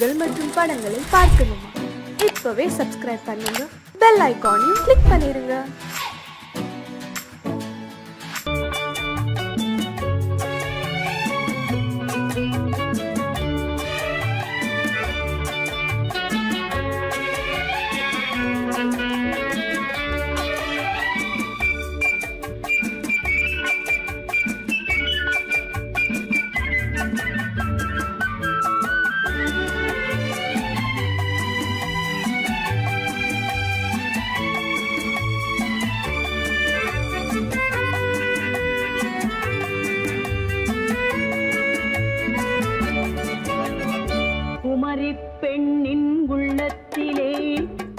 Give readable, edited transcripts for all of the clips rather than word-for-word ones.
கதைகள் மற்றும் படங்களை பார்க்கணுமா? இப்பவே சப்ஸ்கிரைப் பண்ணுங்க, பெல் ஐகானையும் கிளிக் பண்ணிருங்க. குமரி பெண்ணின் உள்ளத்திலே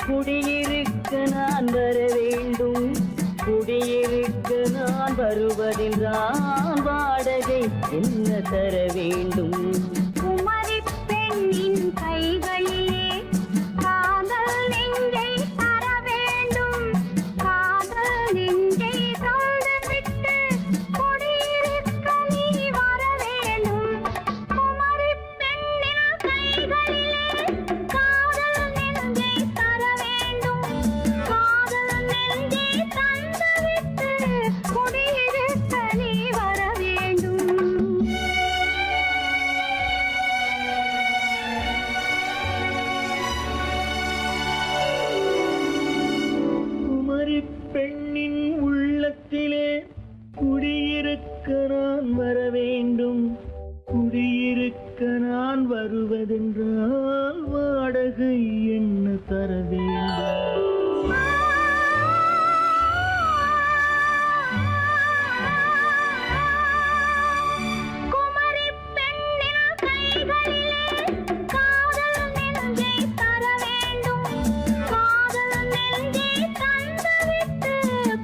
குடியிருக்க நான் வர வேண்டும். குடியிருக்க நான் வருவதென்றால் வாடகை என்ன தர வேண்டும்? குமரி பெண்ணின் கைகளிலே காதல் நெஞ்சை தர வேண்டும். காதல் நெஞ்சை தந்துவிட்டு குடியிருக்க நீ வர வேண்டும். குமரி பெண்ணின் கைகளிலே காதல் நெஞ்சை தர வேண்டும். காதல் நெஞ்சை தந்துவிட்டு குடியிருக்க நீ வர வேண்டும். குமரி பெண்ணின் உள்ளத்திலே குடியிருக்க நான் வர வேண்டும். குடியிருக்க நான் வருவதென்றால் வாடகை என்ன தர வேண்டும்? குமரி பெண்ணின் கைகளிலே காதல் நெஞ்சை தர வேண்டும். காதல் நெஞ்சை தந்துவிட்டு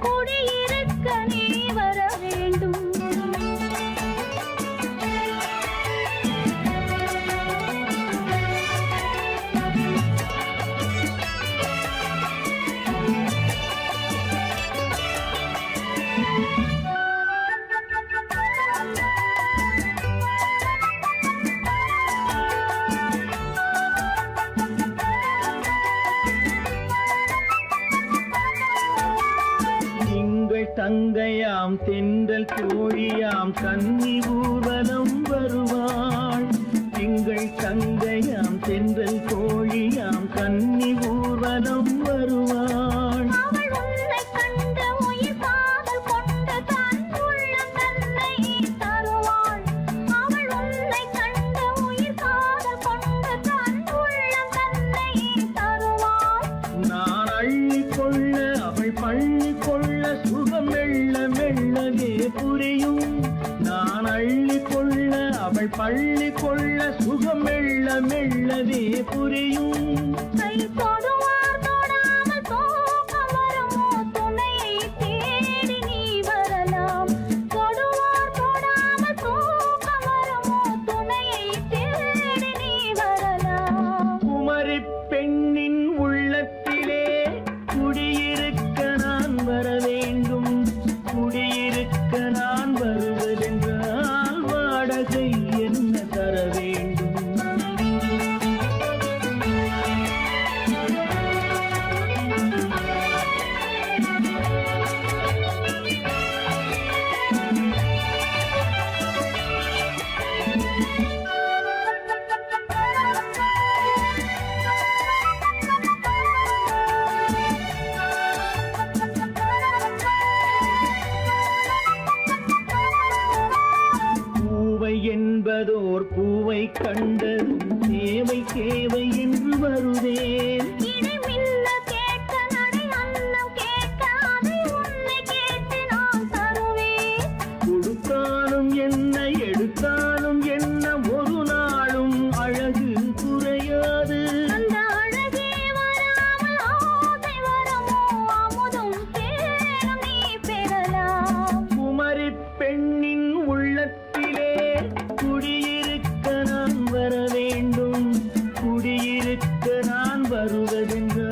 குடியிருக்க நீ வர வேண்டும். திங்கள் தங்கையாம் தென்றல் தோழியாம் கன்னி ஊர்வலம் வருவாள். திங்கள் தங்கையாம் தென்றல் தோழியாம் கன்னி ஊர்வலம் வருவாள். அவள் உன்னை கண்டு உயிர் காதல் கொண்டு தன் உள்ளம் தன்னை தருவாள். அவள் உன்னை கண்டு உயிர் காதல் கொண்டு தன் உள்ளம் தன்னை தருவாள். நான் அள்ளி கொள்ள அவள் பள்ளி கொள்ள சுகம் மெல்ல மெல்லவே புரியும். நான் அள்ளி கொள்ள அவள் பள்ளி கொள்ள சுகம் மெல்ல மெல்லவே புரியும். கை தொடுவார் தொடாமல் தூக்கம் வருமோ? துணையை தேடி நீ வரலாம். தொடுவார் தொடாமல் தூக்கம் வருமோ? துணையை தேடி நீ வரலாம். குமரி பெண்ணின் உள்ளத்திலே குடியிருக்க நான் வர வேண்டும். குடியிருக்க நான் வருவதென்றால் வாடகை என்ன தர வேண்டும்? பூவை என்பதோர் பூவை கண்டதும் தேவை தேவை என்று வருவேன். இடி மின்ன கேட்க நடை அன்னம் கேட்க அதை உன்னை கேட்டு நான் தருவேன். கொடுத்தாலும் என்ன எடுத்தாலும் என்ன ஒரு நாளும் அழகு குறையாது. அந்த அழகே வராமல் ஆசை வரமோ? அமுதும் தேனும் நீ பெறலாம். குமரி பெண்ணின் உள்ளத்திலே குடியிருக்க நான் வர வேண்டும். குடியிருக்க நான் வருவதென்று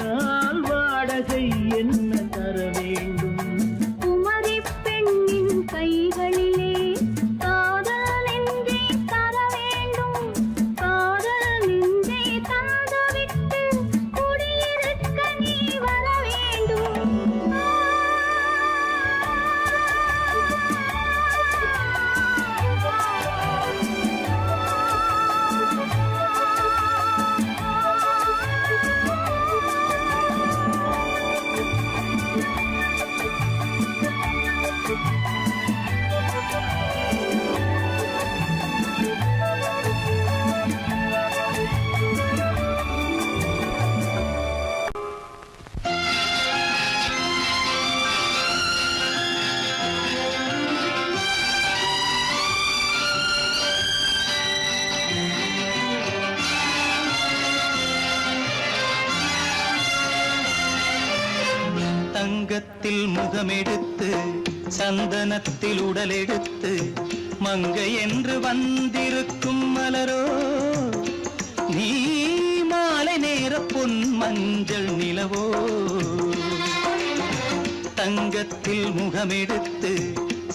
தங்கத்தில் முகமெடுத்து சந்தனத்தில் உடலெடுத்து மங்கை என்று வந்திருக்கும் மலரோ நீ மாலை நேர பொன் மஞ்சள் நிலவோ தங்கத்தில் முகமெடுத்து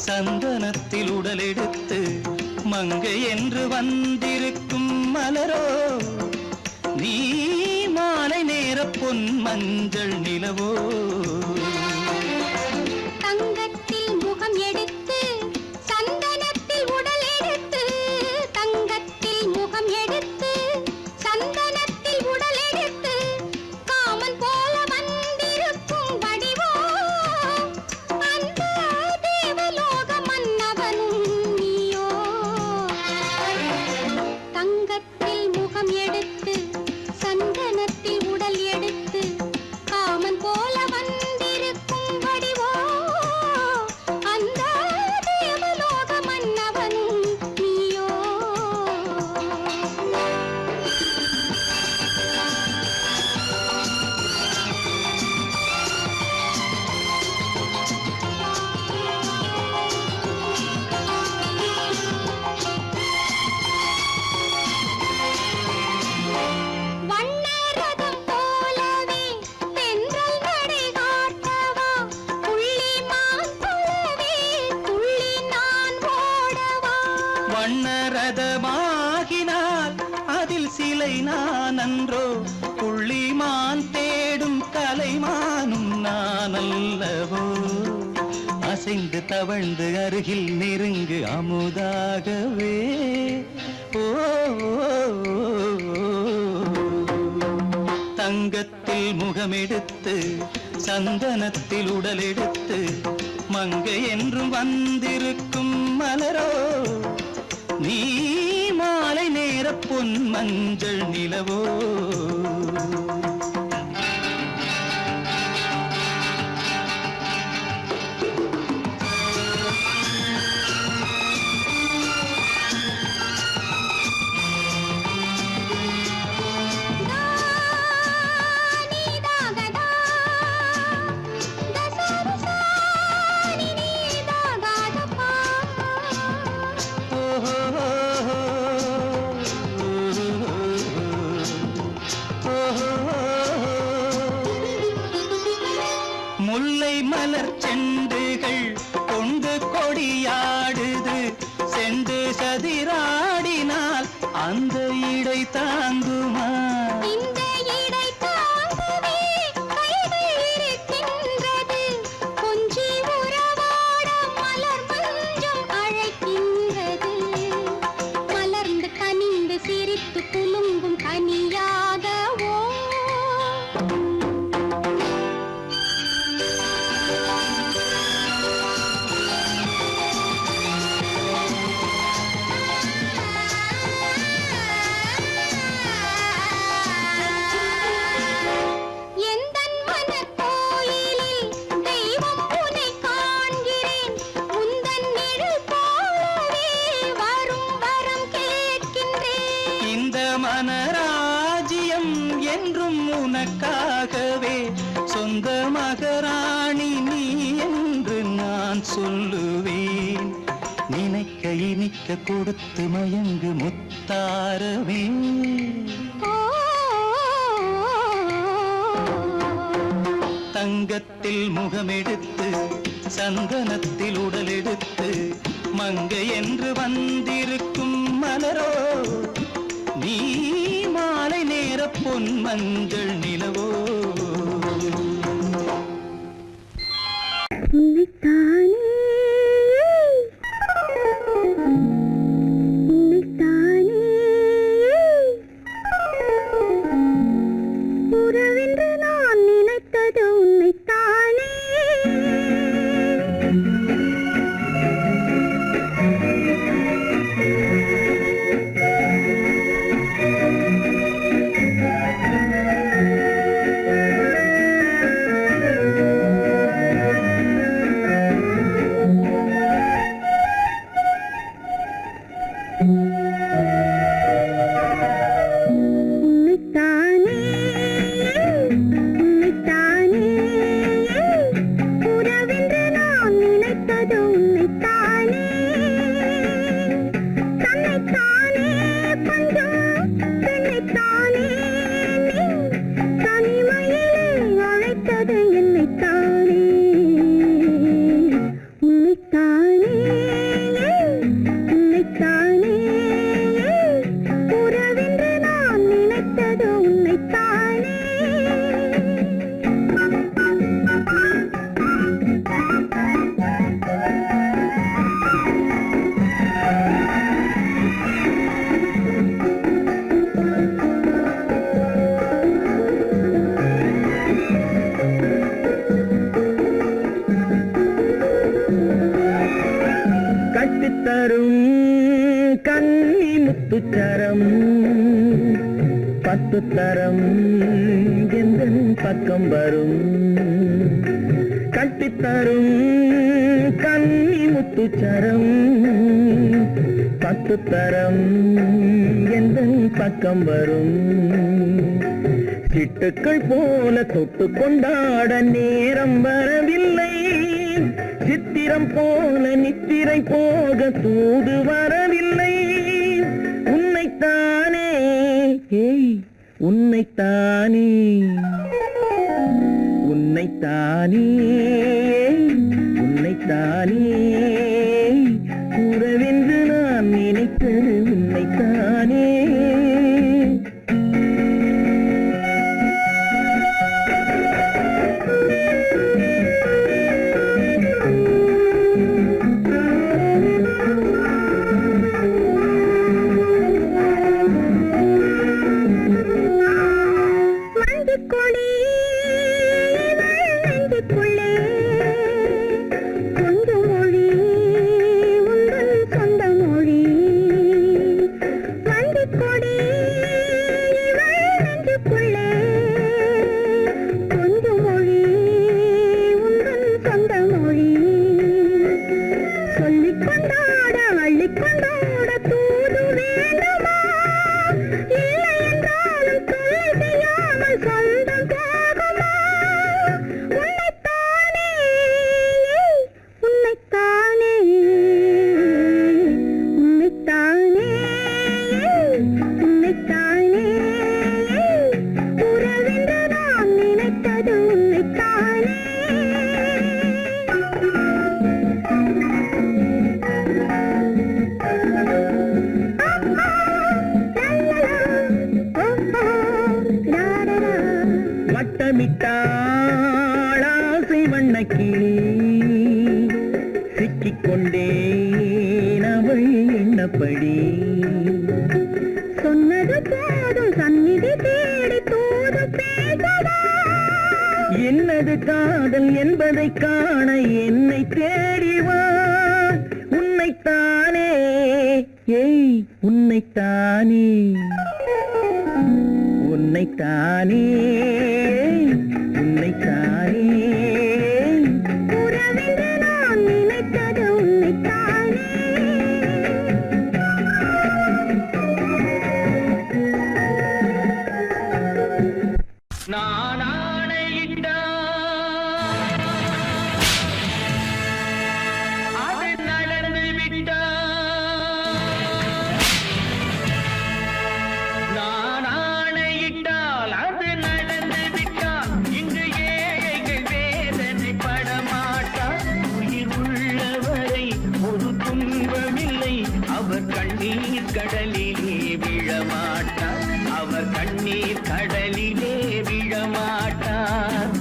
சந்தனத்தில் உடலெடுத்து மங்கை என்று வந்திருக்கும் மலரோ நீ மாலை நேர பொன் மஞ்சள் நிலவோ தங்கத்தில் முகம் எடுத்து சந்தனத்தில் உடல் எடுத்து தங்கத்தில் முகம் எடுத்து சந்தனத்தில் உடல் எடுத்து காமன் போல வந்திருக்கும் வடிவோ அந்த தேவலோக மன்னவனும் நீயோ தங்கத்தில் முகம் எடுத்து சந்தனத்தில் உடல் எடுத்து காமன் போல வந்திருக்கும் வடிவோ அந்த தேவலோக மன்னவனும் நீயோ வண்ணரதம் போலவே தென்றல் நடை காட்டவா புள்ளிமான் போலவே துள்ளி நான் ஓடவா வண்ணரதமாகினால் அதில் சிலை நான் அன்றோ புள்ளிமான் தேடும் கலைமானும் நான் அல்லவோ அசைந்து தவழ்ந்து அருகில் நெருங்கு அமுதாகவே ஓ தங்கத்தில் முகமெடுத்து சந்தனத்தில் உடலெடுத்து மங்கை என்றும் வந்திருக்கும் மலரோ நீ மாலை நேர பொன் மஞ்சள் நிலவோ முல்லை மலர் செண்டுகள் கொண்டு கொடியாடுது செண்டு சதிராடினால் அந்த இடை தாங்குமா இந்த இடை தாங்கவே கைகள் இருக்கின்றது கொஞ்சி உறவாட மலர் மஞ்சம் அழைக்கின்றது மலர்ந்து கனிந்து சிரித்து குலுங்கும் கனியாகவோ எந்தன் மனக்கோயிலில் தெய்வம் உன்னை காண்கிறேன் உந்தன் நிழல் போலவே வரும் வரம் கேட்கின்றேன் இந்த மனராஜ்யம் என்றும் உனக்காகவே சொந்த மகராணி நீ என்று நான் சொல்லுவேன் நினைக்க இனிக்க கொடுத்து மயங்கு முத்தாரவே தங்கத்தில் முகமெடுத்து சந்தனத்தில் உடலெடுத்து மங்கை என்று வந்திருக்கும் மலரோ நீ மாலை நேர பொன் மஞ்சள் நிலவோ உறவென்று நான் நினைத்தது உன்னைத்தானே முத்துச்சரம் 10 தரம் எந்தன் பக்கம் வரும் கட்டித்தரும் கன்னி முத்துச்சரம் 10 தரம் எந்தன் பக்கம் வரும் சிட்டுக்கள் போல தொட்டு கொண்டாட நேரம் வரவில்லை சித்திரம் போல நித்திரை போக தூது வரவில்லை உன்னைத்தானே ஏய் உன்னைத்தானே உன்னைத்தானே உன்னைத்தானே கூறவென்று நான் நினைத்தது உன்னைத்தானே வட்டமிட்டாளாசை வண்ணக்கிளி சிக்கிக்கொண்டேன் அவள் எண்ணப்படி சொன்னது போதும் சந்நிதி தேடி தூது பேசவா என்னது காதல் என்பதை காண என்னை தேடிவா உன்னைத்தானே ஏய் உன்னைத்தானே உன்னைத்தானே உன்னைத்தானே உறவென்று நான் நினைத்தது உன்னைத்தானே நான் ஆணையிட்டால் அது நடந்து விட்டால் நான் ஆணையிட்டால் அது நடந்து விட்டால் இங்கு ஏழைகள் வேதனை படமாட்டார் உயிர் உள்ளவரை ஒரு துன்பமில்லை அவர் கண்ணீர் கடலிலே விழமாட்டார் அவர் கண்ணீர் கடலிலே விழமாட்டார்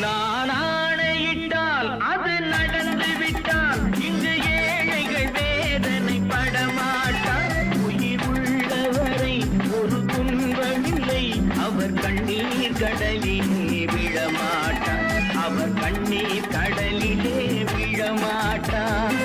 நான் ஆணையிட்டால் அது நடந்து விட்டால் இங்கு ஏழைகள் வேதனை படமாட்டார் உயிர் உள்ளவரை ஒரு துன்பமில்லை அவர் கண்ணீர் கடலிலே விழமாட்டார் அவர் கண்ணீர் கடலிலே விழமாட்டார்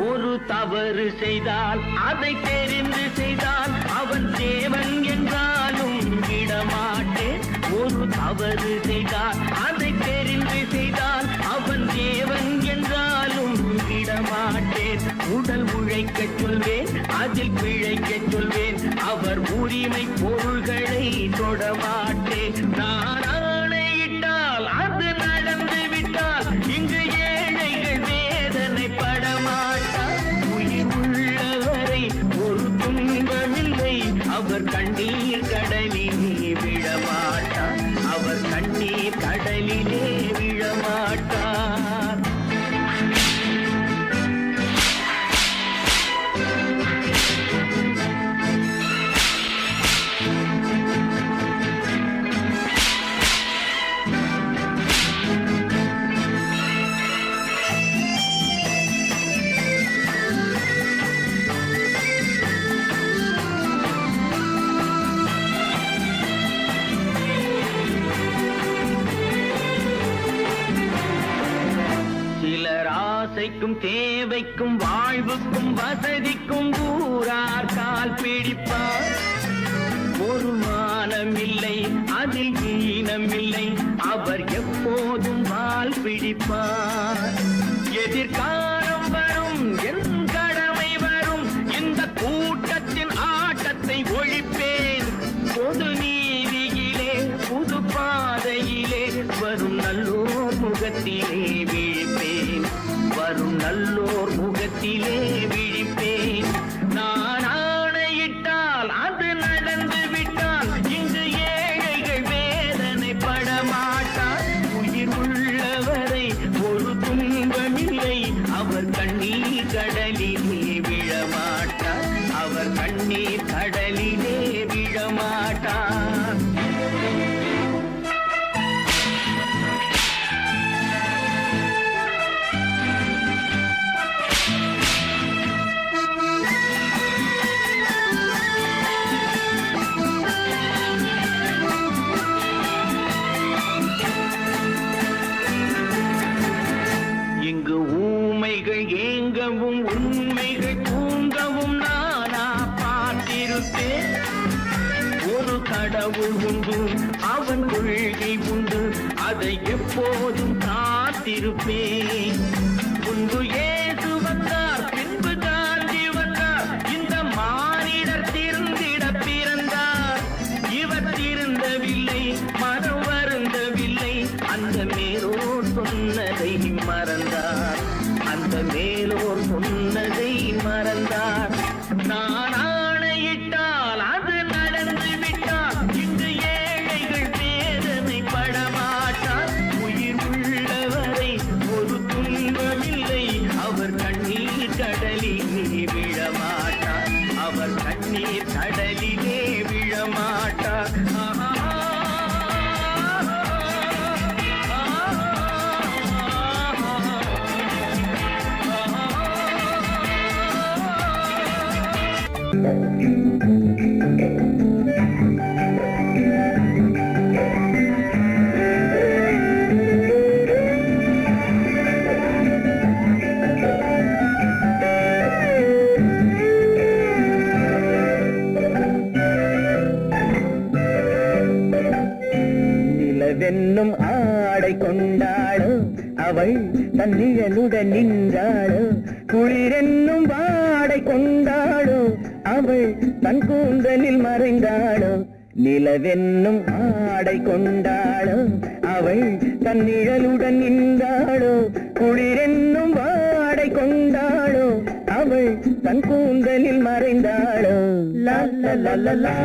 ஒரு தவறு செய்தால் அதை தெரிந்து செய்தால் அவன் தேவன் என்றாலும் விடமாட்டேன் ஒரு தவறு செய்தால் அதை தெரிந்து செய்தால் அவன் தேவன் என்றாலும் விடமாட்டேன் உடல் உழைக்கச் சொல்வேன் அதில் பிழைக்கச் சொல்வேன் அவர் உரிமை பொருள்களை தொடமாட்டேன் நான் ஆணையிட்டால் அது நடந்து விட்டால் இங்கு ஏழைகள் வேதனை படமாட்டார் உயிர் உள்ளவரை ஒரு துன்பமில்லை அவர் கண்ணீர் கடலிலே விழமாட்டார் அவர் கண்ணீர் கடலிலே விழமாட்டார் தேவைக்கும் தேவைக்கும் வாழ்வுக்கும் வசதிக்கும் ஊரார் கால் பிடிப்பார். ஒரு மானமில்லை அதில் ஈனமில்லை, அவர் எப்போதும் வால் பிடிப்பார். எதிர்காலம் வரும் என் கடமை வரும், இந்த கூட்டத்தின் ஆட்டத்தை ஒழிப்பேன். பொது நீதியிலே புது பாதையிலே வரும் நல்லோர் முகத்திலே விழிப்பேன். வரும் நல்லோர் முகத்திலே விழிப்பேன். நான் ஆணையிட்டால் அது நடந்து விட்டால் இங்கு ஏழைகள் வேதனை படமாட்டார். உயிர் உள்ளவரை ஒரு துன்பமில்லை, அவர் கண்ணீர் கடலிலே விழமாட்டார். அவர் கண்ணீர் கடலிலே விழமாட்டார். இங்கு ஊமைகள் ஏங்கவும் உண்மைகள் தூங்கவும் நானா பார்த்திருப்பேன். ஒரு கடவுள் உண்டு, அவன் கொள்கை உண்டு, அதை எப்போதும் காத்திருப்பேன். முன்பு இயேசு வந்தார், பின்பு காந்தி வந்தார், இந்த மானிடர் திருந்திட பிறந்தார். இவர் திருந்தவில்லை, மனம் வருந்தவில்லை, அந்த மேலோர் சொன்னதை மறந்தார். அந்த மேலோர் சொன்னதை மறந்தார். நான் ஆணையிட்டால் அது நடந்து விட்டால் இங்கு ஏழைகள் வேதனை படமாட்டார். உயிர் உள்ளவரை ஒரு துன்பமில்லை, அவர் கண்ணீர் கடலிலே விழமாட்டார். அவர் கண்ணீர் கடலிலே விழமாட்டார். நிலவென்னும் ஆடை கொண்டாளோ, அவள் தன் நிழலுடன் நின்றாளோ. குளிரென்னும் வாடை கொண்டாளோ, அவள் தன் கூந்தலில் மறைந்தாளோ. நிலவென்னும் ஆடை கொண்டாளோ, அவள் தன் நிழலுடன் நின்றாளோ. குளிரென்னும் வாடை கொண்டாளோ, அவள் தன் கூந்தலில் மறைந்தாளோ. லா லா லா லா லா.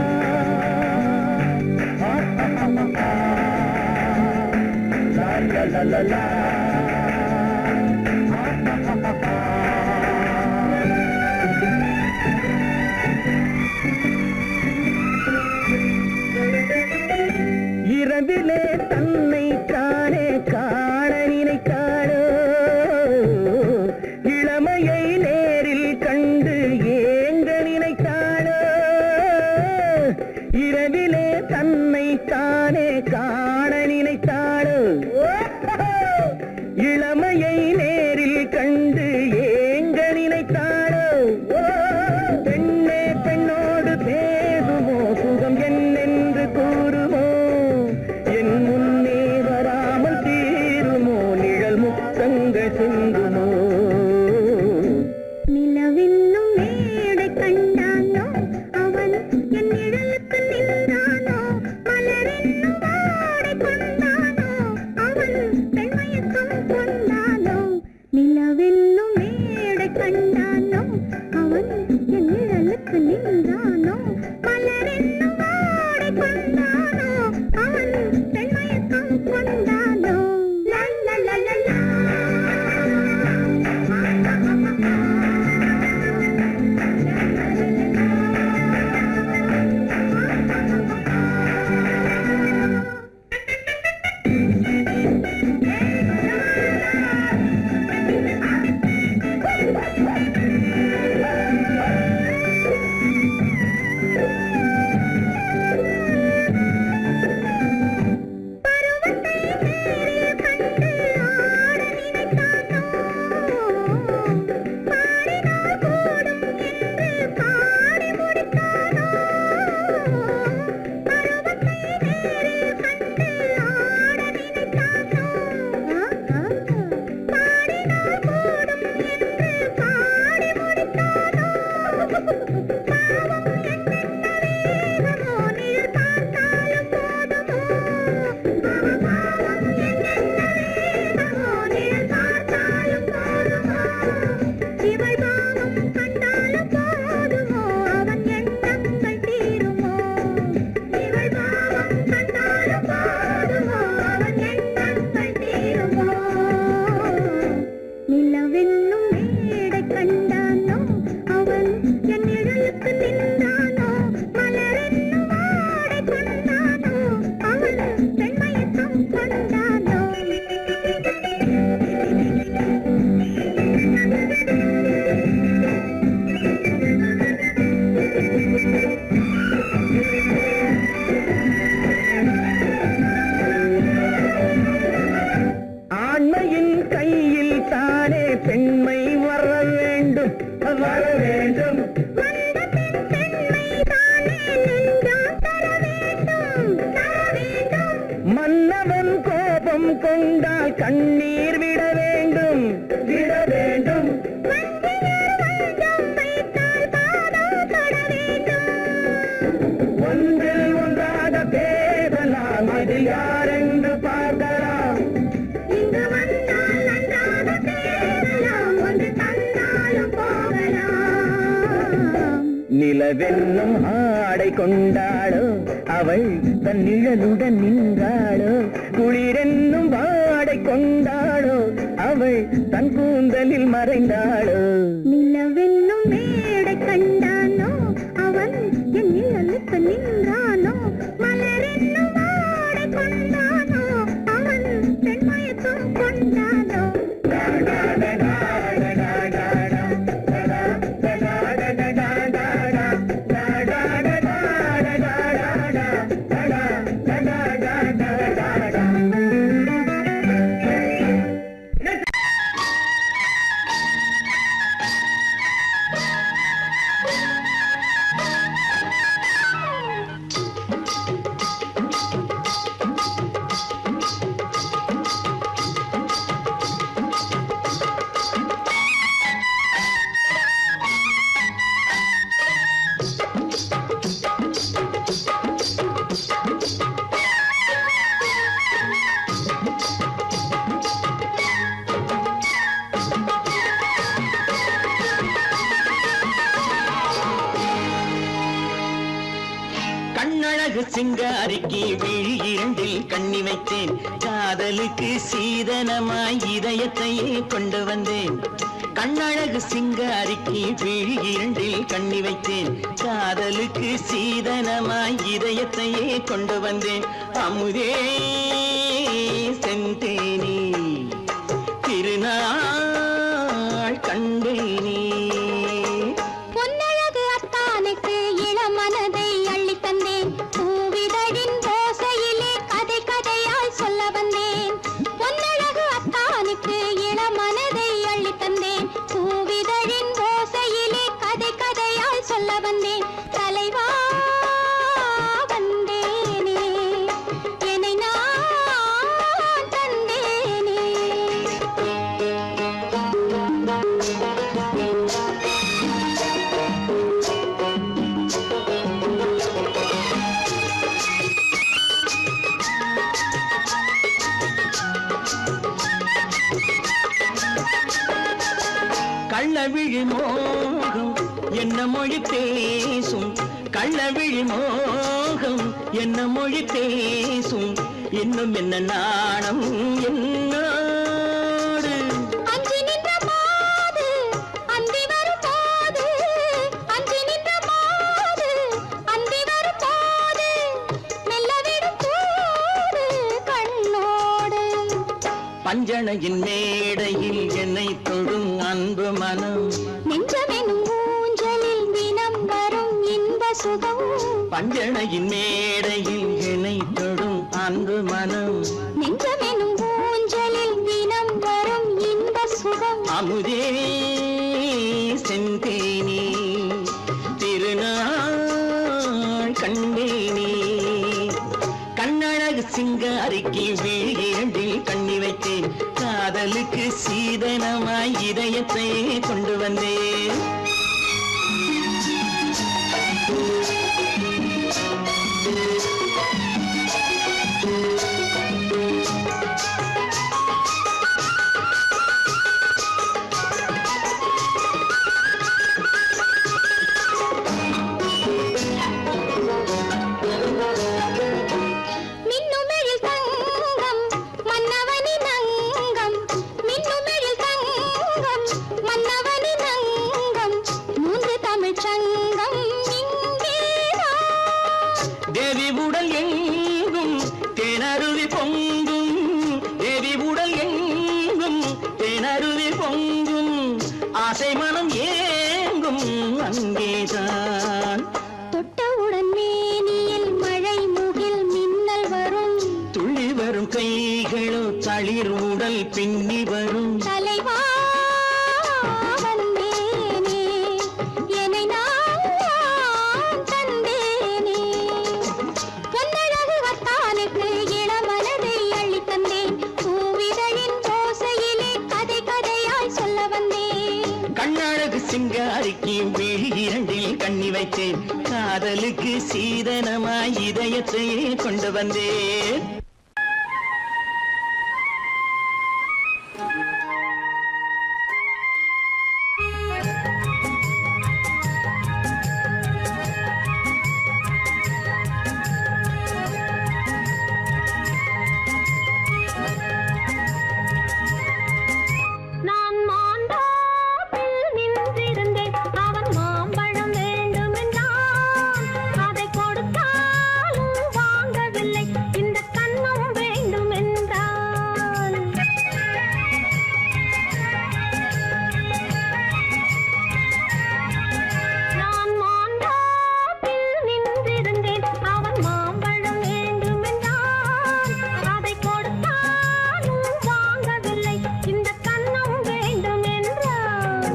La la la la. இரவிலே தன்னை காணே காண நினைத்தாளோ, இளமையை நேரில் கண்டு ஏங்க நினைத்தாளோ. இரவிலே தன்னை காணே காண நினைத்தாளோ, இளமையை நேரில் கண்டு ஏங்க நினைத்தாளோ. பெண்ணே பெண்ணோடு பேசுமோ, சுகம் என்னென்று கூறுமோ, என் முன்னே வராமல் தீருமோ, நிழல் முத்தங்கள் சிந்துமோ. நிலவென்னும் மேடை கண்டானோ, அவன் என் நிழலுக்கு நின்றானோ. மலரென்னும் வாடை கோபம் கொண்டால் கண்ணீர் விட வேண்டும் விட வேண்டும். ஒன்றில் ஒன்றாக பேசலாம், அது யாரென்று பார்க்கலாம். இங்கு வந்தால் நன்றாக பேசலாம், ஒன்று தந்தாலும் போகலாம். நிலவென்னும் ஆடை கொண்டாளோ அவள் தன் நிழலுடன் நின்றாளோ, குளிரென்னும் வாடை கொண்டாளோ அவள் தன் கூந்தலில் மறைந்தாளோ. நிலவென்னும் மேடை கண்டானோ அவன் என் நிழலுக்கு நின்றானோ, மலரென்னும் ஆடை கொண்டானோ அவன் பெண்மயக்கம் கொண்டானோ. கண்ணழகு சிங்காரிக்கு விழி இரண்டில் கண்ணி வைத்தேன், காதலுக்கு சீதனமாய் இதயத்தையே கொண்டு வந்தேன். கண்ணழகு சிங்காரிக்கு விழி இரண்டில் கண்ணி வைத்தேன், காதலுக்கு சீதனமாய் இதயத்தையே கொண்டு வந்தேன். அமுதே செந்தேனே திருநாள் கண்டேனே. பொன்னழகு அத்தானுக்கு இளமனதை அள்ளி தந்தேன், பூவிதழின் ஓசையிலே கதை கதையாய் சொல்ல வந்தேன். பொன்னழகு அத்தானுக்கு இளமனதை அள்ளி தந்தேன், பூவிதழின் ஓசையிலே கதை கதையாய் சொல்ல வந்தேன். தலைவா வந்தேனே, என்னை நான் தந்தேனே. கள்ளவிழி மோகம் என்ன மொழி பேசும், கள்ளவிழி மோகம் என்ன மொழி பேசும், இன்னும் என்ன நாணம் என்னோடு. அஞ்சி நின்ற மாது அந்தி வரும் போது, அஞ்சி நின்ற மாது அந்தி வரும் போது, மெல்ல விடும் கூடு கண்ணோடு. பஞ்சணையின் மேடையில் என்னை தொடும் அன்பு மனம், நெஞ்சமெனும் ஊஞ்சலில் தினம் வரும் இன்ப சுகம். பஞ்சணையின் மேடையில் என்னை தொடும் அன்பு மனம், நெஞ்சமெனும் ஊஞ்சலில் தினம் வரும் இன்ப சுகம். அமுதே செந்தேனே திருநாள் கண்டேனே. கண்ணழகு சிங்காரிக்கு விழி இரண்டில் கண்ணி வைத்தேன், காதலுக்கு சீதனமாய் இதயத்தை கொண்டு வந்தேன். மின்னுமெழில் தங்கம் மன்னவனின் அங்கம், மின்னுமெழில் தங்கம் மன்னவனின் அங்கம், மூன்று தமிழ்ச் சங்கம் இங்கேதான். தேவி உடல் எங்கும் தேனருவி பொங்கும், தேவி உடல் எங்கும் தேனருவி பொங்கும், ஆசை மனம் ஏங்கும் அங்கேதான். தொட்டவுடன் மேனியில் மழை முகில் மின்னல் வரும், துள்ளி வரும் கைகளோ தளிர் உடல் பின்னி வரும். தலைவா வந்தேனே, என்னை நான் தந்தேனே. பொன்னழகு வத்தானுக்கு இளமனதை அள்ளி தந்தேன், விழி இரண்டில் கண்ணி வைத்தேன் காதலுக்கு சீதனமாய் இதயத்தையே கொண்டு வந்தேன் நான் மாந்தோப்பில் நின்றிருந்தேன் அவன் மாம்பழம் வேண்டுமென்றான் அதை கொடுத்தாலும் வாங்கவில்லை இந்த கன்னம் வேண்டுமென்றான் நான் மாந்தோப்பில் நின்றிருந்தேன் அவன் மாம்பழம் வேண்டுமென்றான் அதை கொடுத்தாலும் வாங்கவில்லை இந்த கன்னம் வேண்டுமென்றான்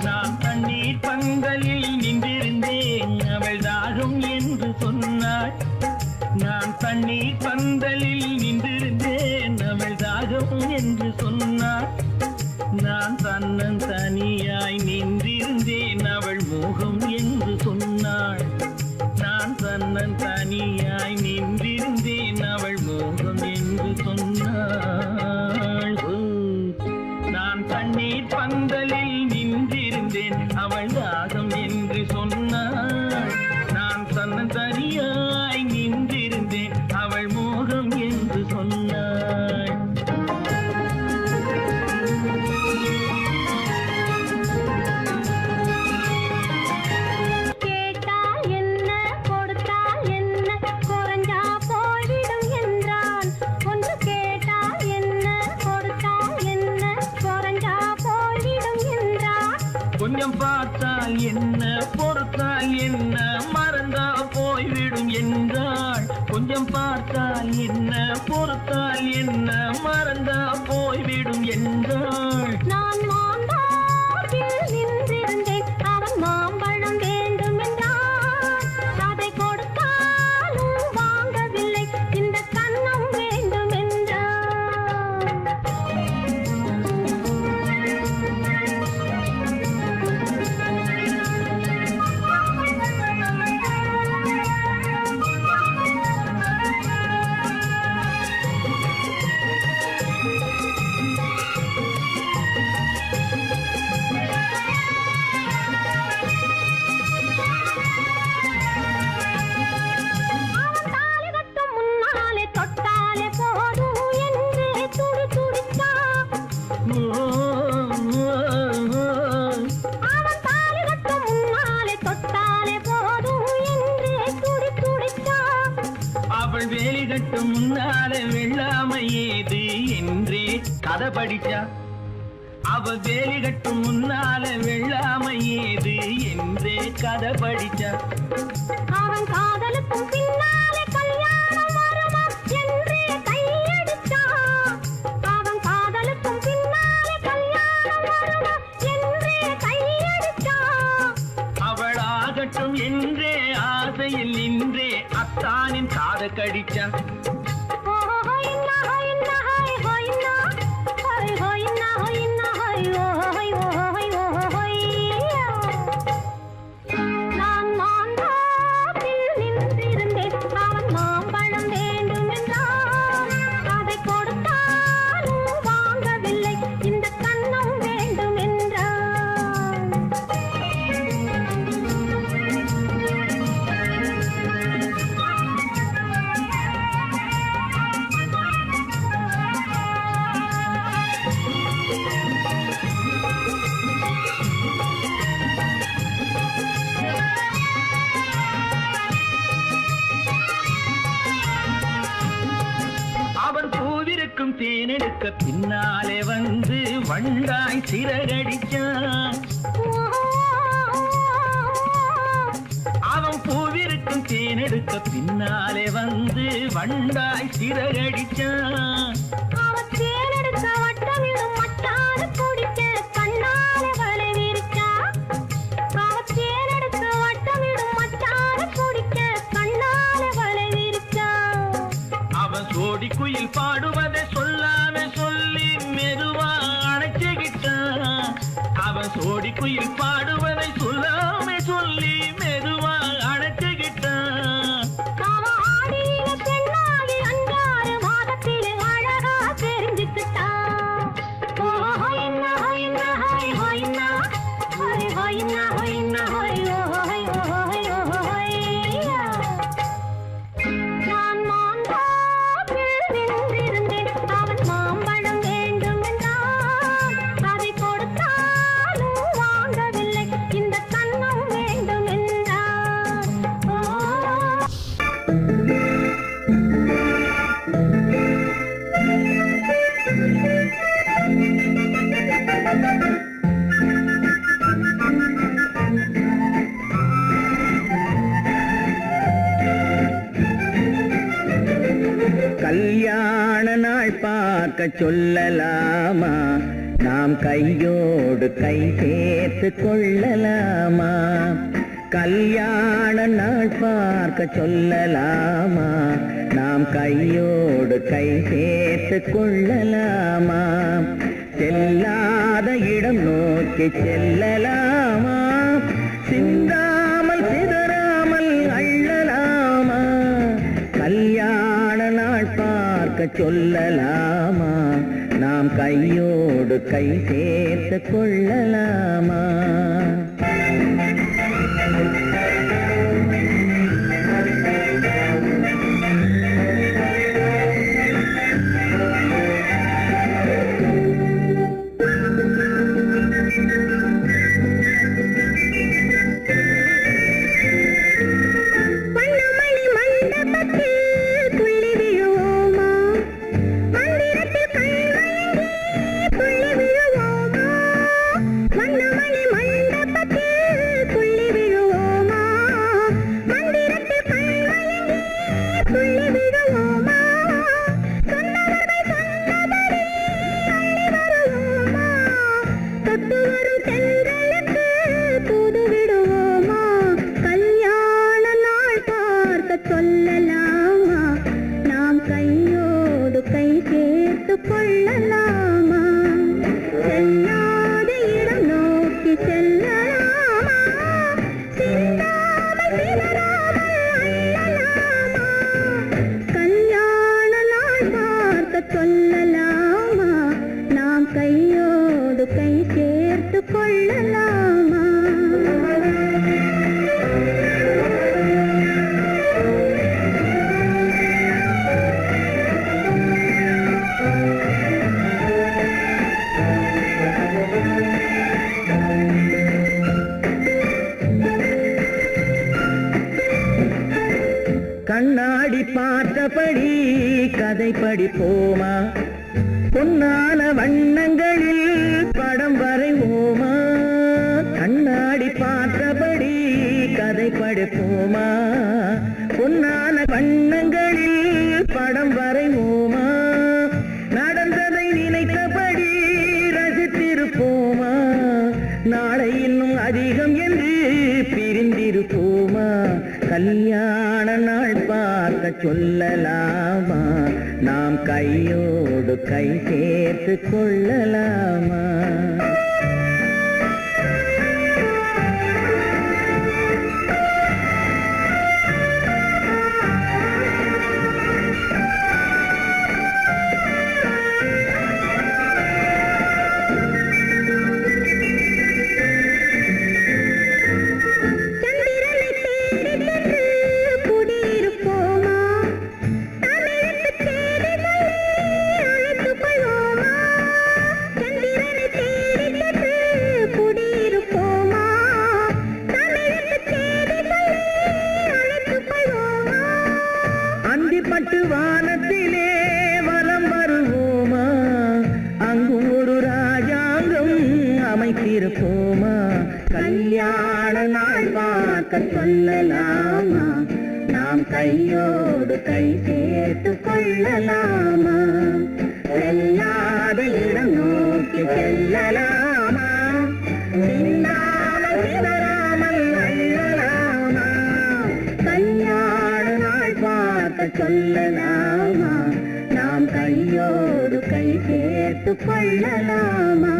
நான் தண்ணீர் பந்தலில் நின்றிருந்தேன் அவள் தாகம் என்று சொன்னாள் நான் தண்ணீர் பந்தலில் நின்றிருந்தேன் அவள் தாகம் என்று சொன்னாள் நான் தன்னன் தனியாய் நின்றிருந்தேன் அவள் மோகம் என்று சொன்னாள் நான் தன்னன் தனியாய் நின்றிருந்தேன் அவள் மோகம் என்று சொன்னாள் ஓ, நான் தண்ணீர் பந்தலில் நின்றிருந்தேன் அவள் தாகம் என்று சொன்னாள் நான் தன்னன் தனியாய் நின்றிருந்தேன் அவள் மோகம் என்று சொன்னாள் கேட்டால் என்ன கொடுத்தால் என்ன குறைஞ்சா போய்விடும் என்றான் ஒன்று கேட்டால் என்ன கொடுத்தால் என்ன குறைஞ்சா போய்விடும் என்றான் கொஞ்சம் பார்த்தால் என்ன பொறுத்தால் என்ன மறந்தா போய்விடும் என்றாள் கொஞ்சம் பார்த்தால் என்ன பொறுத்தால் என்ன மறந்தா போய்விடும் என்றாள் நான் மாந்தோப்பில் நின்றிருந்தேன் அவன் மாம்பழம் வேண்டுமென்றான் அதை கொடுத்தாலும் வாங்கவில்லை இந்த கன்னம் வேண்டுமென்றான் அவன் தாலி கட்டும் முன்னாலே தொட்டாலே போதும் என்று துடி துடித்தான் அவன் தாலி கட்டும் முன்னாலே தொட்டாலே போதும் என்று துடி துடித்தான் அவள் வேலி கட்டும் முன்னால வெள்ளாமை ஏது என்றே கதை படிச்சா அவள் வேலி கட்டும் முன்னால வெள்ளாமை ஏது என்றே கதை படிச்சா அவன் காதலுக்கும் பின்னாலே கல்யாணம் வருமா என்றே கையடித்தான் அவன் காதலுக்கும் பின்னாலே கல்யாணம் வருமா என்றே கையடித்தான் அவள் ஆகட்டும் என்றே ஆசையில் நின்றே அத்தானின் காத கடிச்சா நான் மாந்தோப்பில் நின்றிருந்தேன் அவன் மாம்பழம் வேண்டுமென்றான் அதை கொடுத்தாலும் வாங்கவில்லை இந்த கன்னம் வேண்டுமென்றான் அவன் பூவிருக்கும் தேனெடுக்க பின்னாலே வந்து வண்டாய் சிறகடிச்சான் அவன் பூவிருக்கும் தேனெடுக்க பின்னாலே வந்து வண்டாய் சிறகடிச்சான் அவன் தேனெடுக்க வட்டமிடும் மட்டான குடிக்க கண்ணாலே வலை விரிச்சா அவன் தேனெடுக்க வட்டமிடும் மட்டான குடிக்க கண்ணாலே வலை விரிச்சா அவன் சோடி குயில் பாடுவதை சொல்லாம குயில் பாடுவதை சொல்லாமே சொல்லி மெதுவா அணைச்சுக்கிட்டான். ஆடியில பெண்ணாகி 5-6 மாதத்திலே அழகா தெரிஞ்சுக்கிட்டான். ஹொய்னா ஹொய்னா ஹொய் ஹொய்னா ஹொய் ஹொய்னா ஹொய்னா ஹொய் ஹொய் ஹொய் ஹொய்யா. நான் மாந்தாப்பில் நின்றிருந்தேன். அவன் மாம்பழம் வேண்டும் என்றான். அதை கொடுத்தாலும் வாங்கவில்லை. இந்த கன்னம் வேண்டும் என்றான். கல்யாண நாள் பார்க்க சொல்லலாமா, நாம் கையோடு கை சேர்த்து கொள்ளலாமா. கல்யாண நாள் பார்க்க சொல்லலாமா, நாம் கையோடு கை சேர்த்து கொள்ளலாமா. செல்லாத இடம் நோக்கி செல்லலாமா, சிந்தாமல் சிதறாமல் அள்ளலாமா. கல்யாண நாள் பார்க்க சொல்லலாமா, நாம் கையோடு கை சேர்த்து கொள்ளலாமா. வண்ணமணி மண்டபத்தில் துள்ளி விழுவோமா, மந்திரத்தில் கண்மயங்கி துள்ளி விழுவோமா. வண்ணமணி மண்டபத்தில் துள்ளி விழுவோமா, மந்திரத்தில் கண்மயங்கி துள்ளி விழுவோமா. சொன்னவர்கள் சொன்னபடி அள்ளி வருவோமா, தொட்டு வரும் தென்றலுக்கு தூது விடுவோமா. கல்யாண நாள் பார்க்க சொல்லலாமா, நாம் கையோடு கை சேர்த்து கொள்ளலாமா. செல்லாத இடம் நோக்கி செல்லலாமா, சிந்தாமல் சிதறாமல் அள்ளலாமா. கல்யாண நாள் பார்க்க சொல்லலாமா, நாம் கையோடு கை சேர்த்து கொள்ளலாமா. கண்ணாடி பார்த்தபடி கதை படிப்போமா, பொன்னான வண்ணங்களில் படம் வரைவோமா. கண்ணாடி பார்த்தபடி கதை படிப்போமா, பொன்னான வண்ணங்களில் படம் வரைவோமா. நடந்ததை நினைத்தபடி ரசித்திருப்போமா, நாளை இன்னும் அதிகம் என்று பிரிந்திருப்போமா. கல்யாண நாள் பார்க்க சொல்லலாமா, நாம் கையோடு கை சேர்த்து கொள்ளலாமா. சந்திரனை தேடி சென்று குடியிருப்போமா, தமிழுக்கு தேடி சொல்லி அழைத்துக் கொள்வோமா. சந்திரனை தேடி சென்று குடியிருப்போமா, தமிழுக்கு தேடி சொல்லி அழைத்துக் கொள்வோமா. அந்திப்பட்டு வானத்திலே வலம் வருவோமா, அங்கும் ஒரு ராஜாங்கம் அமைத்திருப்போமா. கல்யாண நாள் பார்க்க சொல்லலாமா, நாம் கையோடு கை சேர்த்து கொள்ளலாமா. செல்லாத இடம் நோக்கி செல்லலாமா, சிந்தாமல் சிதறாமல் அள்ளலாமா. கல்யாண நாள் பார்க்க சொல்லலாமா, நாம் கையோடு கை சேர்த்து கொள்ளலாமா.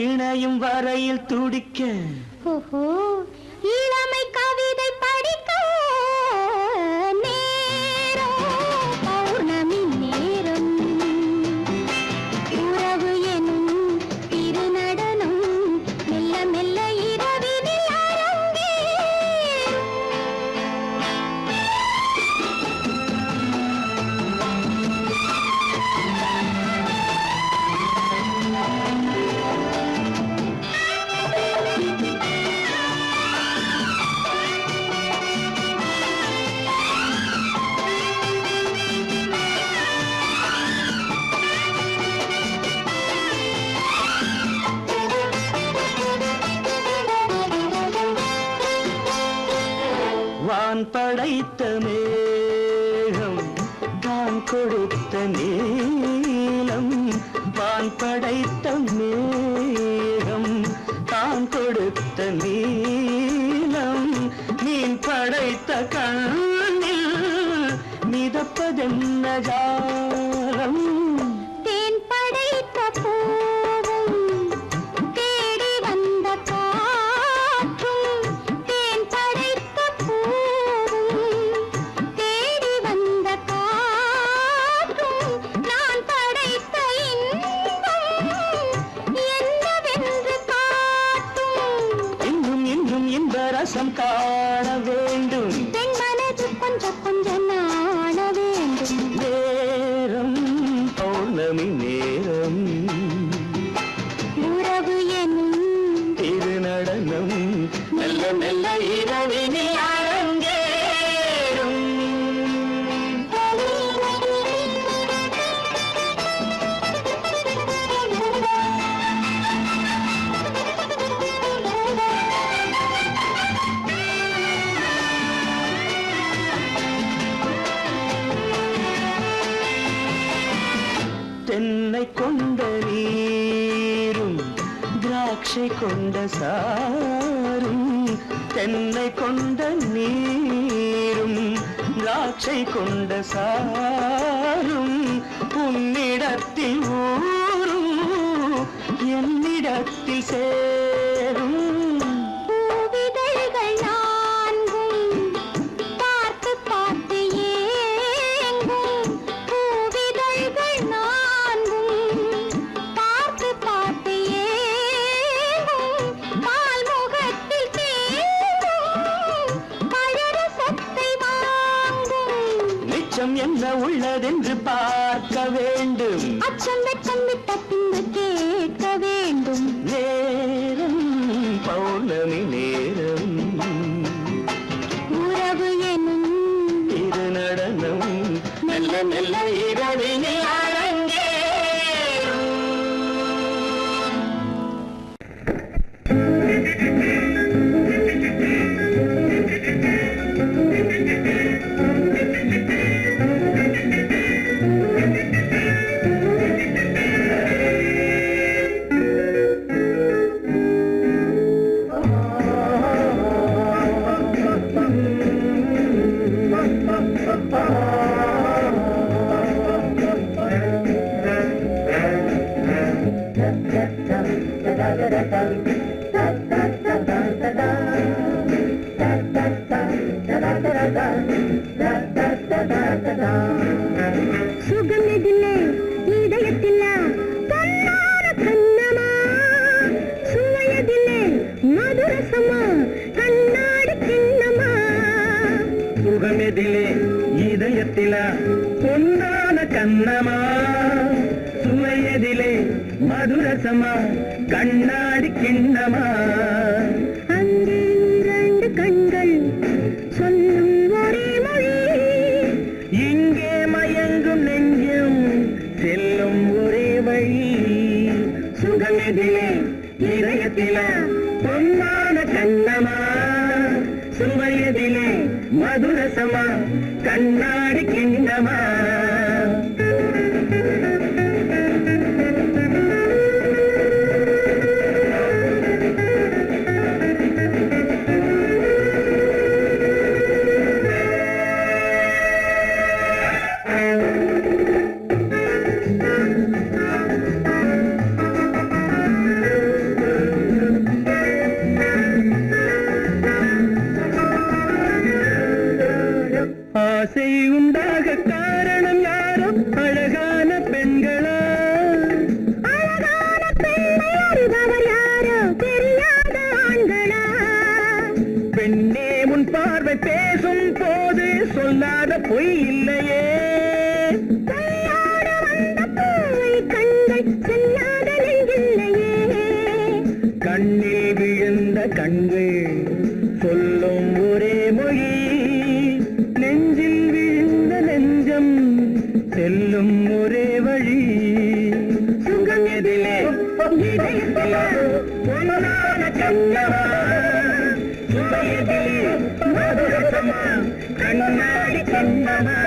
இணையும் வரையில் துடிக்க ஓஹோ இளமை கவிதை படிக்க நேரம் பௌர்ணமி நேரம் உறவு எனும் திருநடனம் மெல்ல மெல்ல இரவினில் அரங்கேறும். வான் படைத்த மேகம் தான் கொடுத்த நீலம் வான் படைத்த மேகம் தான் கொடுத்த நீலம் மீன் படைத்த கண்ணில் மிதப்பதென்ன ஜாலம் தேன் படைத்த பூவும் தேடி வந்த காற்றும் தேன் படைத்த பூவும் தேடி வந்த காற்றும் நான் படைத்த இன்பம் என்னவென்று காட்டும். இன்னும் இன்னும் இந்த ரசம் காண வேண்டும் பெண் மனது கொஞ்சம் கொஞ்சம் நாண வேண்டும். நேரம் பௌர்ணமி நேரம் உறவு எனும் திருநடனம் மெல்ல மெல்ல இரவினில் அரங்கேறும் தென்னை கொண்ட நீரும் திராட்சை கொண்ட சாரும் தென்னை கொண்ட நீரும் திராட்சை கொண்ட சாரும் உன்னிடத்தில் ஊரும் என்னிடத்தில் சேரும் பூவிதழ்கள் நான்கும் பார்த்து பார்த்து ஏங்கும். பூவிதழ்கள் நான்கும் பார்த்து பார்த்து ஏங்கும். பால்முகத்தில் தேங்கும் பழரசத்தை வாங்கும். மிச்சம் என்ன உள்ளதென்று பார்க்க வேண்டும் அச்சம் வெச்சம் விட்ட பின்பு கேட்க வேண்டும். நேரம் பௌர்ணமி நேரம் உறவு எனும் திருநடனம் மெல்ல மெல்ல இரவினில் அரங்கேறும் சுகமிதில்லை இதயத்தில்ல பொன்னார கண்ணமா சுவையதில்லை மதுரசமா கண்ணாடி கிண்ணமா சுகமெதிலே இதயத்தில பொன்னான கண்ணமா சுவையதிலே மதுரசமா கண்ணாடி கிண்ணமா அங்கே இரண்டு கண்கள் சொல்லும் ஒரே மொழி இங்கே மயங்கும் நெஞ்சம் செல்லும் ஒரே வழி சுகமெதிலே இதயத்தில பொன்னான கண்ணமா சுவையதிலே மதுரசமா கண்ணாடி கிண்ணமா அழகான பெண்களா அழகான பெண்ணை அறிபவர் யாரோ தெரியாத ஆண்களா பெண்ணே உன் பார்வை பேசும் போது சொல்லாத பொய் இல்லையே கையோடு வந்த பூவை கண்கள் செல்லாத நெஞ்சில்லையே கண்ணில் விழுந்த கண்கள் சொல்லும் ஒரே மொழி நெஞ்சில் விழுந்த நெஞ்சம் செல்லும் ஒரே வழி சுகம் எதிலே இதயத்திலே பொன்னான கண்ணவா சுவையதிலே மதுரசமா கண்ணாடி கண்ணவா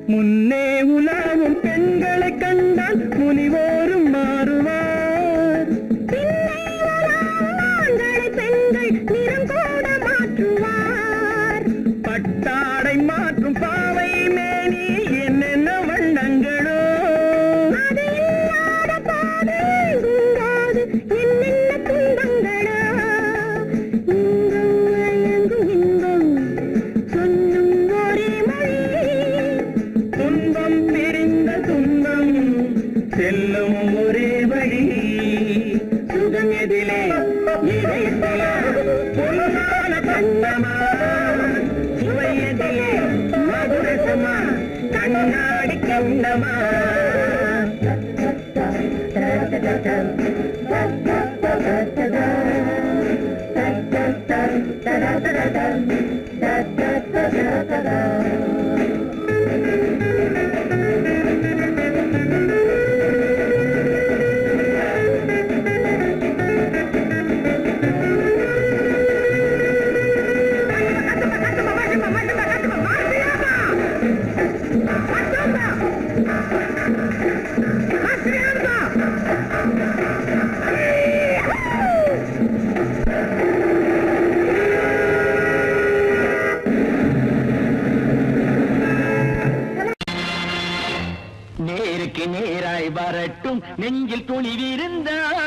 முன்னே உலாவும் பெண்களை கண்டால் முனிவோரும் மாறுவார் ஆண்களை பெண்கள் நிறம் கூட மாற்றுவார் பட்டாடை மாற்றும் பாவை மேனி என்னென்ன வண்ணங்களோ அது இல்லாத போது எங்கும்போது என்னென்ன துன்பங்களோ இங்கும் அயங்கும் இன்பம் சொல்லும் ஒரே மொழி துன்பம் பிரிந்த துன்பம் செல்லும் ஒரே வழி சுகம் எதிலே இதயத்திலே பொன்னான கண்ணமா சுவை எதிலே மதுரசமா கண்ணாடி கண்ணமா நேருக்கு நேராய் வரட்டும் நெஞ்சில் துணிவிருந்தால்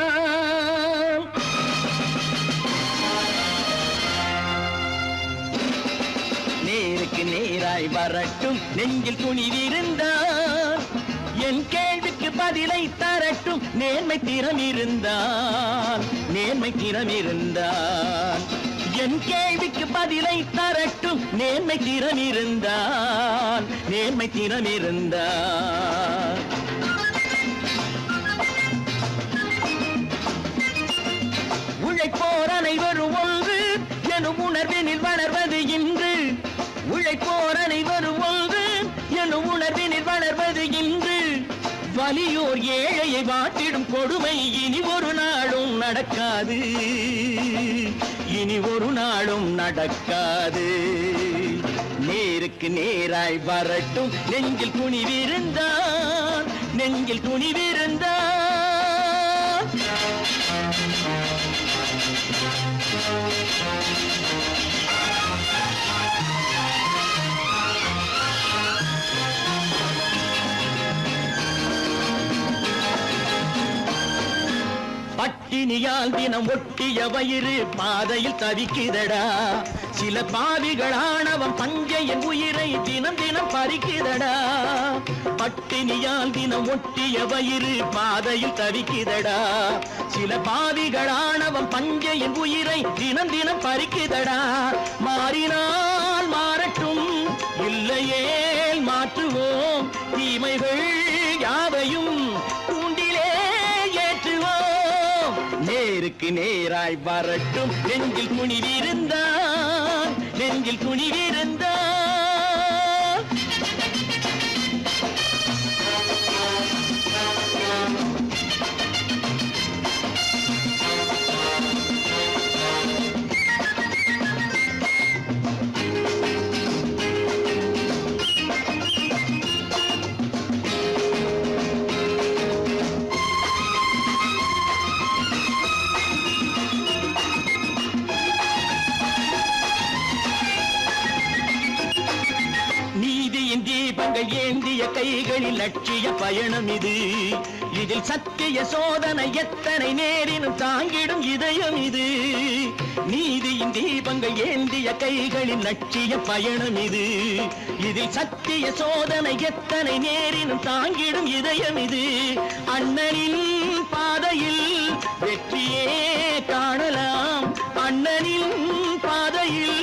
நேருக்கு நேராய் வரட்டும் நெஞ்சில் துணிவிருந்தால் என் கேள்விக்கு பதிலை தரட்டும் நேர்மை திறம் இருந்தால் என் கேள்விக்கு பதிலை தரட்டும் நேர்மை திறம் இருந்தால் உழைப்போர் அனைவரும் ஒன்று எனும் உணர்வினில் வளர்வது இன்று உழைப்போர் அனைவரும் ஒன்று எனும் உணர்வினில் வளர்வது இன்று வலியோர் ஏழையை வாட்டிடும் கொடுமை இனி ஒரு நாளும் நடக்காது நேருக்கு நேராய் வரட்டும் நெஞ்சில் துணிவிருந்தான் பட்டினியால் தினம் ஒட்டிய வயிறு பாதையில் தவிக்குதடா சில பாவிகளானவன் பஞ்சையின் உயிரை தினம் தினம் பறிக்குதடா பட்டினியால் தினம் ஒட்டிய வயிறு பாதையில் தவிக்குதடா சில பாவிகளானவன் பஞ்சையின் உயிரை தினம் தினம் பறிக்குதடா மாறினால் மாறட்டும் இல்லையே மாற்றுவோம் தீமைகள் யாவையும் கூண்டிலே ஏற்றுவோம் நேருக்கு நேராய் வரட்டும் நெஞ்சில் துணிவிருந்தான் ஏந்திய கைகளில் லட்சிய பயணம் இது. இதில் சத்திய சோதனை எத்தனை நேரினும் தாங்கிடும் இதயம் இது. நீதியின் தீபங்கள் ஏந்திய கைகளில் லட்சிய பயணம் இது. இதில் சத்திய சோதனை எத்தனை நேரினும் தாங்கிடும் இதயம் இது. அண்ணனின் பாதையில் வெற்றியே காணலாம், அண்ணனின் பாதையில்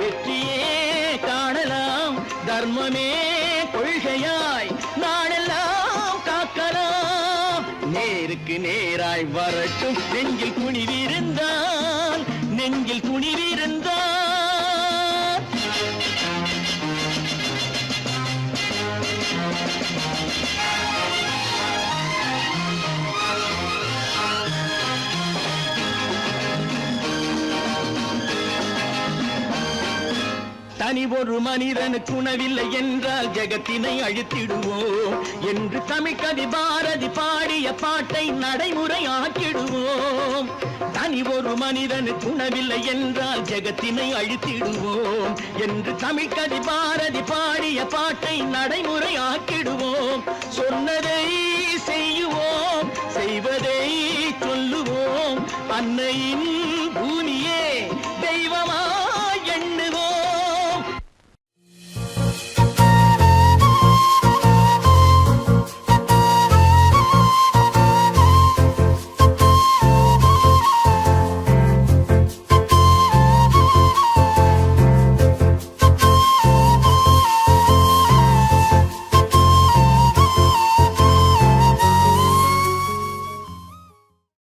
வெற்றியே காணலாம். தர்மமே கொள்கையாய் நாடெல்லாம் காக்கலாம். நேருக்கு நேராய் வரட்டும் நெஞ்சில் துணிவிருந்தான், நெஞ்சில் துணிவிருந்தான். தனி ஒரு மனிதனுக்கு உணவில்லை என்றால் ஜெகத்தினை அழித்திடுவோம் என்று தமிழ்கவி பாரதி பாடிய பாட்டை நடைமுறையாக்கிடுவோம். தனி ஒரு மனிதனுக்கு உணவில்லை என்றால் ஜெகத்தினை அழித்திடுவோம் என்று தமிழ்கவி பாரதி பாடிய பாட்டை நடைமுறையாக்கிடுவோம். சொன்னதே